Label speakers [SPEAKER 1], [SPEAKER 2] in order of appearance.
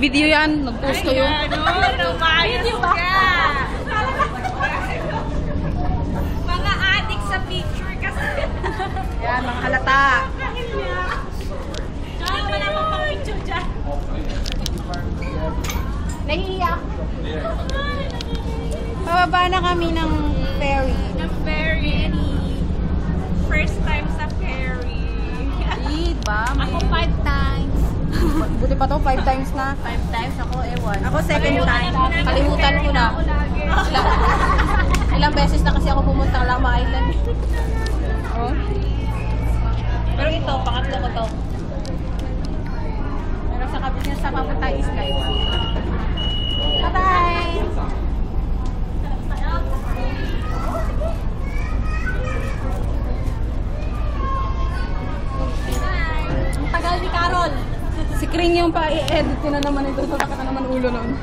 [SPEAKER 1] Video yan, nag-post ko yung...
[SPEAKER 2] Video ba? Mga adik sa picture kasi.
[SPEAKER 1] Yan, mga halata.
[SPEAKER 2] Wala pang pang-picture dyan.
[SPEAKER 1] Nahihiya. Pababa na kami ng ferry.
[SPEAKER 2] Ng ferry. First time sa ferry.
[SPEAKER 1] Diba?
[SPEAKER 2] Ako 5 times.
[SPEAKER 1] Buti pa to, 5 times na.
[SPEAKER 2] 5 times ako, ewan.
[SPEAKER 1] Ako second time. Kalimutan ko na. Ilang beses na kasi ako pumunta lang Lama Island. Oh. Pero ito, pangatlo ko to. Pero sa kabila sa papunta is guys. Bye-bye!
[SPEAKER 2] Ang tagal ni Carol.
[SPEAKER 1] Si Kring yung pa-i-edit ko na naman ito. Saka ka naman ulo nun.